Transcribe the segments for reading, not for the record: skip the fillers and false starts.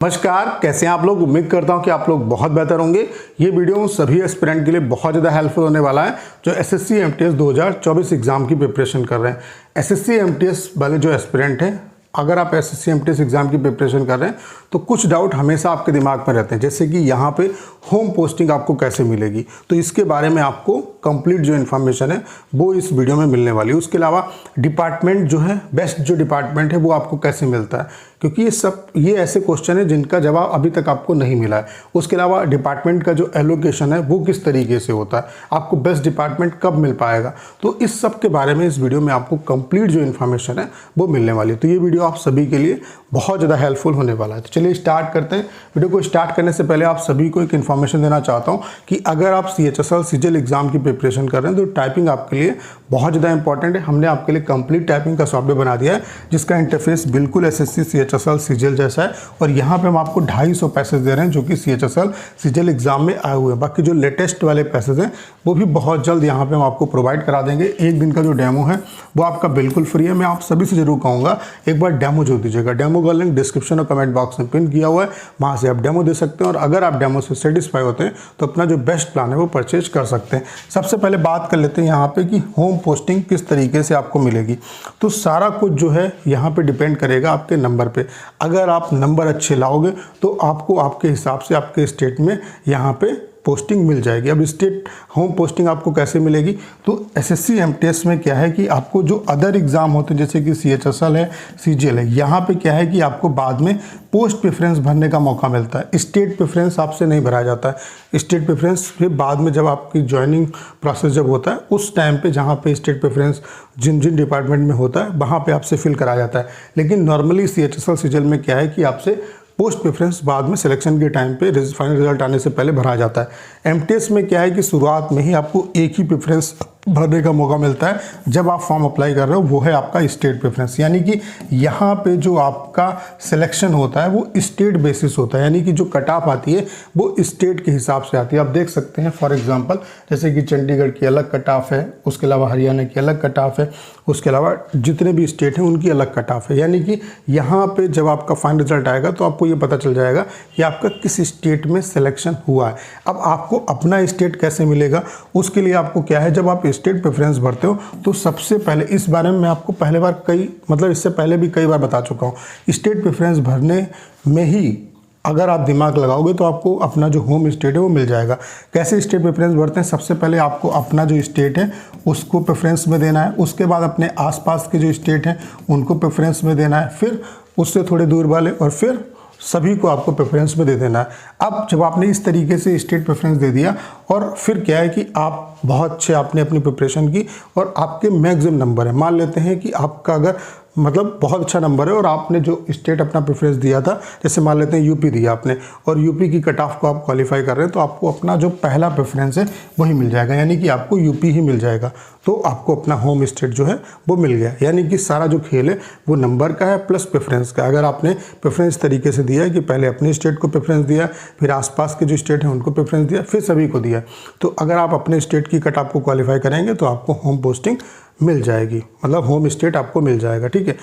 नमस्कार, कैसे हैं आप लोग। उम्मीद करता हूं कि आप लोग बहुत बेहतर होंगे। ये वीडियो सभी एस्पिरेंट के लिए बहुत ज़्यादा हेल्पफुल होने वाला है जो एसएससी एमटीएस 2024 एग्जाम की प्रिपरेशन कर रहे हैं। एसएससी एमटीएस वाले जो एस्पिरेंट हैं, अगर आप एसएससी एमटीएस एग्जाम की प्रिपरेशन कर रहे हैं तो कुछ डाउट हमेशा आपके दिमाग में रहते हैं, जैसे कि यहाँ पे होम पोस्टिंग आपको कैसे मिलेगी। तो इसके बारे में आपको कंप्लीट जो इन्फॉर्मेशन है वो इस वीडियो में मिलने वाली है। उसके अलावा डिपार्टमेंट जो है, बेस्ट जो डिपार्टमेंट है वो आपको कैसे मिलता है, क्योंकि ये ऐसे क्वेश्चन है जिनका जवाब अभी तक आपको नहीं मिला है। उसके अलावा डिपार्टमेंट का जो एलोकेशन है वो किस तरीके से होता है, आपको बेस्ट डिपार्टमेंट कब मिल पाएगा, तो इस सब के बारे में इस वीडियो में आपको कंप्लीट जो इन्फॉर्मेशन है वो मिलने वाली है। तो ये वीडियो आप सभी के लिए बहुत ज़्यादा हेल्पफुल होने वाला है। तो चलिए स्टार्ट करते हैं। वीडियो को स्टार्ट करने से पहले आप सभी को एक इन्फॉर्मेशन देना चाहता हूँ कि अगर आप CHSL CGL एग्जाम की प्रिपरेशन कर रहे हैं तो टाइपिंग आपके लिए बहुत ज़्यादा इंपॉर्टेंट है। हमने आपके लिए कंप्लीट टाइपिंग का सॉफ्टवेयर बना दिया है जिसका इंटरफेस बिल्कुल SSC CHSL CGL जैसा है, और यहाँ पे हम आपको 250 पैसेज दे रहे हैं जो कि CHSL CGL एग्जाम में आए हुए हैं। बाकी जो लेटेस्ट वाले पैसेज हैं वो भी बहुत जल्द यहाँ पे हम आपको प्रोवाइड करा देंगे। एक दिन का जो डेमो है वो आपका बिल्कुल फ्री है। मैं आप सभी से जरूर कहूँगा एक बार डेमो जो दीजिएगा। डेमो का लिंक डिस्क्रिप्शन और कमेंट बॉक्स में पिन किया हुआ है, वहाँ से आप डेमो दे सकते हैं। और अगर आप डेमो से सेटिस्फाई होते हैं तो अपना जो बेस्ट प्लान है वो परचेज कर सकते हैं। सबसे पहले बात कर लेते हैं यहाँ पे कि होम पोस्टिंग किस तरीके से आपको मिलेगी। तो सारा कुछ जो है यहाँ पे डिपेंड करेगा आपके नंबर पे। अगर आप नंबर अच्छे लाओगे तो आपको आपके हिसाब से आपके स्टेट में यहाँ पे पोस्टिंग मिल जाएगी। अब स्टेट होम पोस्टिंग आपको कैसे मिलेगी, तो एसएससी एमटीएस में क्या है कि आपको जो अदर एग्जाम होते हैं जैसे कि CHSL है, CGL है, यहाँ पे क्या है कि आपको बाद में पोस्ट प्रेफरेंस भरने का मौका मिलता है। स्टेट प्रेफरेंस आपसे नहीं भरा जाता है। स्टेट प्रेफरेंस फिर बाद में जब आपकी ज्वाइनिंग प्रोसेस जब होता है उस टाइम पे जहाँ पे स्टेट प्रेफरेंस जिन जिन डिपार्टमेंट में होता है वहाँ पे आपसे फिल कराया जाता है। लेकिन नॉर्मली CHSL CGL में क्या है कि आपसे पोस्ट प्रेफरेंस बाद में सिलेक्शन के टाइम पे फाइनल रिजल्ट आने से पहले भरा जाता है। एमटीएस में क्या है कि शुरुआत में ही आपको एक ही प्रेफरेंस भरने का मौका मिलता है जब आप फॉर्म अप्लाई कर रहे हो, वो है आपका स्टेट प्रेफरेंस। यानी कि यहाँ पे जो आपका सिलेक्शन होता है वो स्टेट बेसिस होता है, यानी कि जो कट ऑफ आती है वो स्टेट के हिसाब से आती है। आप देख सकते हैं फॉर एग्जांपल जैसे कि चंडीगढ़ की अलग कट ऑफ है, उसके अलावा हरियाणा की अलग कट ऑफ है, उसके अलावा जितने भी स्टेट हैं उनकी अलग कट ऑफ है। यानी कि यहाँ पे जब आपका फाइनल रिजल्ट आएगा तो आपको ये पता चल जाएगा कि आपका किस स्टेट में सिलेक्शन हुआ है। अब आपको अपना स्टेट कैसे मिलेगा, उसके लिए आपको क्या है, जब आप स्टेट प्रेफरेंस भरते हो तो सबसे पहले इस बारे में मैं आपको पहले बार इससे पहले भी कई बार बता चुका हूँ। स्टेट प्रेफरेंस भरने में ही अगर आप दिमाग लगाओगे तो आपको अपना जो होम स्टेट है वो मिल जाएगा। कैसे स्टेट प्रेफरेंस भरते हैं, सबसे पहले आपको अपना जो स्टेट है उसको प्रेफरेंस में देना है, उसके बाद अपने आसपास के जो स्टेट हैं उनको प्रेफरेंस में देना है, फिर उससे थोड़े दूर वाले, और फिर सभी को आपको प्रेफरेंस में दे देना है। अब जब आपने इस तरीके से स्टेट प्रेफरेंस दे दिया और फिर क्या है कि आप बहुत अच्छे आपने अपनी प्रिपरेशन की और आपके मैक्सिमम नंबर है, मान लेते हैं कि आपका अगर मतलब बहुत अच्छा नंबर है और आपने जो स्टेट अपना प्रेफरेंस दिया था, जैसे मान लेते हैं यूपी दिया आपने और यूपी की कट ऑफ को आप क्वालिफाई कर रहे हैं, तो आपको अपना जो पहला प्रेफरेंस है वही मिल जाएगा, यानी कि आपको यूपी ही मिल जाएगा। तो आपको अपना होम स्टेट जो है वो मिल गया। यानी कि सारा जो खेल है वो नंबर का है प्लस प्रेफरेंस का। अगर आपने प्रेफरेंस तरीके से दिया है कि पहले अपने स्टेट को प्रेफरेंस दिया, फिर आसपास के जो स्टेट हैं उनको प्रेफरेंस दिया, फिर सभी को दिया, तो अगर आप अपने स्टेट की कट ऑफ को क्वालिफाई करेंगे तो आपको होम पोस्टिंग मिल जाएगी, मतलब होम स्टेट आपको मिल जाएगा। ठीक है,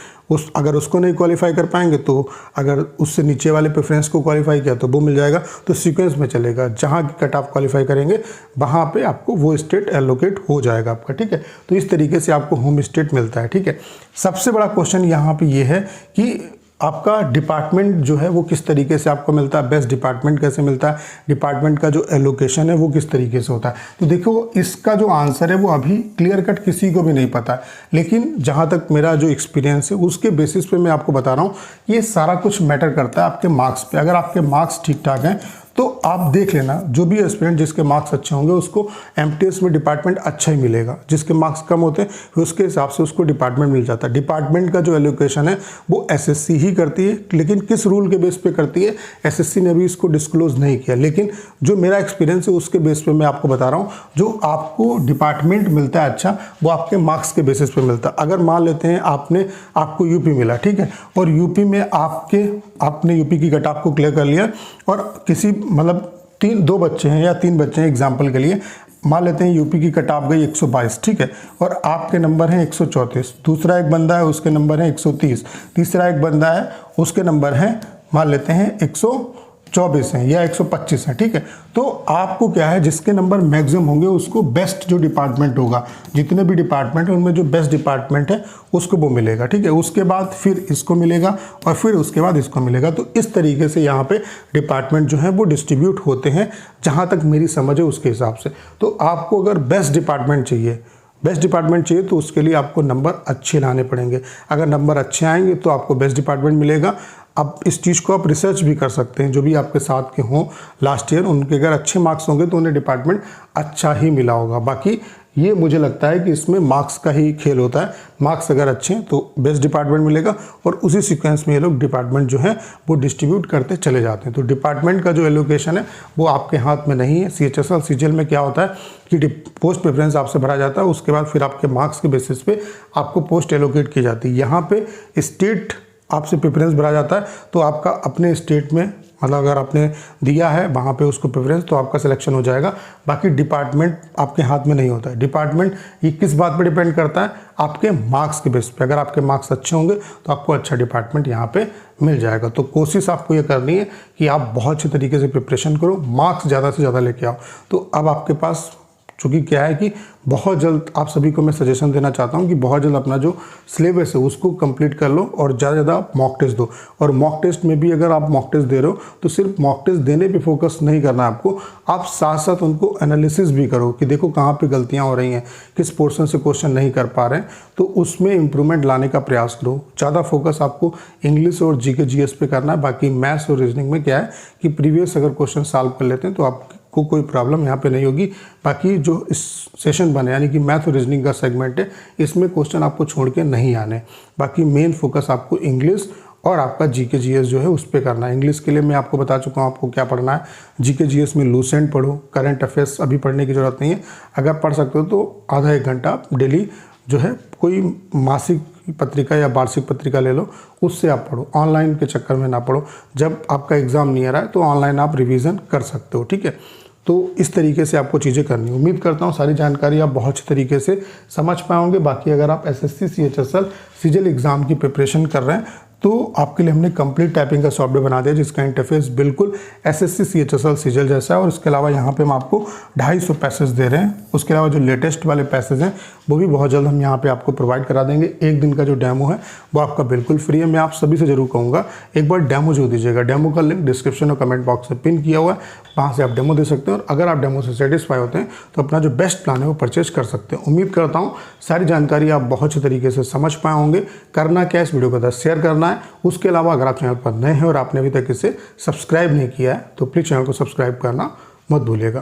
अगर उसको नहीं क्वालिफाई कर पाएंगे तो अगर उससे नीचे वाले प्रेफरेंस को क्वालिफाई किया तो वो मिल जाएगा। तो सीक्वेंस में चलेगा, जहाँ की कट ऑफ क्वालिफाई करेंगे वहाँ पे आपको वो स्टेट एलोकेट हो जाएगा आपका। ठीक है, तो इस तरीके से आपको होम स्टेट मिलता है। ठीक है, सबसे बड़ा क्वेश्चन यहाँ पे ये है कि आपका डिपार्टमेंट जो है वो किस तरीके से आपको मिलता है, बेस्ट डिपार्टमेंट कैसे मिलता है, डिपार्टमेंट का जो एलोकेशन है वो किस तरीके से होता है। तो देखो, इसका जो आंसर है वो अभी क्लियर कट किसी को भी नहीं पता है, लेकिन जहाँ तक मेरा जो एक्सपीरियंस है उसके बेसिस पे मैं आपको बता रहा हूँ। ये सारा कुछ मैटर करता है आपके मार्क्स पे। अगर आपके मार्क्स ठीक ठाक हैं तो आप देख लेना, जो भी एस्पिरेंट जिसके मार्क्स अच्छे होंगे उसको एमटीएस में डिपार्टमेंट अच्छा ही मिलेगा। जिसके मार्क्स कम होते हैं फिर उसके हिसाब से उसको डिपार्टमेंट मिल जाता है। डिपार्टमेंट का जो एलोकेशन है वो एसएससी ही करती है, लेकिन किस रूल के बेस पे करती है एसएससी ने भी इसको डिस्क्लोज नहीं किया। लेकिन जो मेरा एक्सपीरियंस है उसके बेस पे मैं आपको बता रहा हूँ, जो आपको डिपार्टमेंट मिलता है अच्छा वो आपके मार्क्स के बेसिस पे मिलता है। अगर मान लेते हैं आपको यूपी मिला, ठीक है, और यूपी में आपने यूपी की कट ऑफ को क्लियर कर लिया और किसी मतलब दो बच्चे हैं या तीन बच्चे हैं एग्जाम्पल के लिए, मान लेते हैं यूपी की कट ऑफ गई 122, ठीक है, और आपके नंबर हैं 134, दूसरा एक बंदा है उसके नंबर है 130, तीसरा एक बंदा है उसके नंबर है मान लेते हैं 124 हैं या 125 हैं, ठीक है। तो आपको क्या है, जिसके नंबर मैक्सिमम होंगे उसको बेस्ट जो डिपार्टमेंट होगा, जितने भी डिपार्टमेंट है उनमें जो बेस्ट डिपार्टमेंट है उसको वो मिलेगा, ठीक है। उसके बाद फिर इसको मिलेगा और फिर उसके बाद इसको मिलेगा। तो इस तरीके से यहाँ पे डिपार्टमेंट जो है वो डिस्ट्रीब्यूट होते हैं, जहाँ तक मेरी समझ है उसके हिसाब से। तो आपको अगर बेस्ट डिपार्टमेंट चाहिए तो उसके लिए आपको नंबर अच्छे लाने पड़ेंगे। अगर नंबर अच्छे आएंगे तो आपको बेस्ट डिपार्टमेंट मिलेगा। अब इस चीज़ को आप रिसर्च भी कर सकते हैं, जो भी आपके साथ के हों लास्ट ईयर, उनके अगर अच्छे मार्क्स होंगे तो उन्हें डिपार्टमेंट अच्छा ही मिला होगा। बाकी ये मुझे लगता है कि इसमें मार्क्स का ही खेल होता है। मार्क्स अगर अच्छे हैं तो बेस्ट डिपार्टमेंट मिलेगा और उसी सीक्वेंस में ये लोग डिपार्टमेंट जो है वो डिस्ट्रीब्यूट करते चले जाते हैं। तो डिपार्टमेंट का जो एलोकेशन है वो आपके हाथ में नहीं है। CHSL CGL में क्या होता है कि पोस्ट प्रेफरेंस आपसे भरा जाता है, उसके बाद फिर आपके मार्क्स के बेसिस पे आपको पोस्ट एलोकेट की जाती है। यहाँ पे स्टेट आपसे प्रेफरेंस भरा जाता है, तो आपका अपने स्टेट में मतलब अगर आपने दिया है वहाँ पे उसको प्रेफरेंस तो आपका सिलेक्शन हो जाएगा। बाकी डिपार्टमेंट आपके हाथ में नहीं होता है। डिपार्टमेंट ये किस बात पे डिपेंड करता है, आपके मार्क्स के बेस पे। अगर आपके मार्क्स अच्छे होंगे तो आपको अच्छा डिपार्टमेंट यहाँ पे मिल जाएगा। तो कोशिश आपको ये करनी है कि आप बहुत अच्छे तरीके से प्रिपरेशन करो, मार्क्स ज़्यादा से ज़्यादा लेके आओ। तो अब आपके पास चूँकि क्या है कि बहुत जल्द आप सभी को मैं सजेशन देना चाहता हूँ कि बहुत जल्द अपना जो सिलेबस है उसको कंप्लीट कर लो और ज़्यादा से ज़्यादा मॉक टेस्ट दो। और मॉक टेस्ट में भी अगर आप मॉक टेस्ट दे रहे हो तो सिर्फ मॉक टेस्ट देने पे फोकस नहीं करना है आपको, आप साथ साथ उनको एनालिसिस भी करो कि देखो कहाँ पे गलतियाँ हो रही हैं, किस पोर्शन से क्वेश्चन नहीं कर पा रहे हैं, तो उसमें इम्प्रूवमेंट लाने का प्रयास करो। ज़्यादा फोकस आपको इंग्लिश और GK GS पे करना है। बाकी मैथ्स और रीजनिंग में क्या है कि प्रीवियस अगर क्वेश्चन सॉल्व कर लेते हैं तो आप को कोई प्रॉब्लम यहाँ पे नहीं होगी। बाकी जो इस सेशन बने यानी कि मैथ और रीजनिंग का सेगमेंट है, इसमें क्वेश्चन आपको छोड़ के नहीं आने। बाकी मेन फोकस आपको इंग्लिश और आपका GK GS जो है उस पर करना है। इंग्लिश के लिए मैं आपको बता चुका हूँ आपको क्या पढ़ना है। GK GS में लूसेंट पढ़ो, करंट अफेयर्स अभी पढ़ने की ज़रूरत नहीं है। अगर पढ़ सकते हो तो आधा एक घंटा डेली जो है कोई मासिक पत्रिका या वार्षिक पत्रिका ले लो, उससे आप पढ़ो। ऑनलाइन के चक्कर में ना पढ़ो। जब आपका एग्ज़ाम नियर आए तो ऑनलाइन आप रिवीजन कर सकते हो, ठीक है। तो इस तरीके से आपको चीज़ें करनी। उम्मीद करता हूँ सारी जानकारी आप बहुत अच्छे तरीके से समझ पाओगे। बाकी अगर आप SSC CHSL CGL एग्ज़ाम की प्रिपरेशन कर रहे हैं तो आपके लिए हमने कंप्लीट टाइपिंग का सॉफ्टवेयर बना दिया जिसका इंटरफेस बिल्कुल SSC CHSL CGL जैसा है। और इसके अलावा यहाँ पे हम आपको 250 पैसेज दे रहे हैं। उसके अलावा जो लेटेस्ट वाले पैसेज हैं वो भी बहुत जल्द हम यहाँ पे आपको प्रोवाइड करा देंगे। एक दिन का जो डेमो है वो आपका बिल्कुल फ्री है। मैं आप सभी से जरूर कहूँगा एक बार डेमो जो दीजिएगा। डेमो का लिंक डिस्क्रिप्शन और कमेंट बॉक्स में पिन किया हुआ है, वहाँ से आप डेमो दे सकते हैं। और अगर आप डेमो से सेटिस्फाई होते हैं तो अपना जो बेस्ट प्लान है वो परचेज कर सकते हैं। उम्मीद करता हूँ सारी जानकारी आप बहुत अच्छे तरीके से समझ पाए होंगे। करना क्या, इस वीडियो को शेयर करना है। उसके अलावा अगर आप चैनल पर नए हैं और आपने अभी तक इसे सब्सक्राइब नहीं किया है तो प्लीज़ चैनल को सब्सक्राइब करना मत भूलिएगा।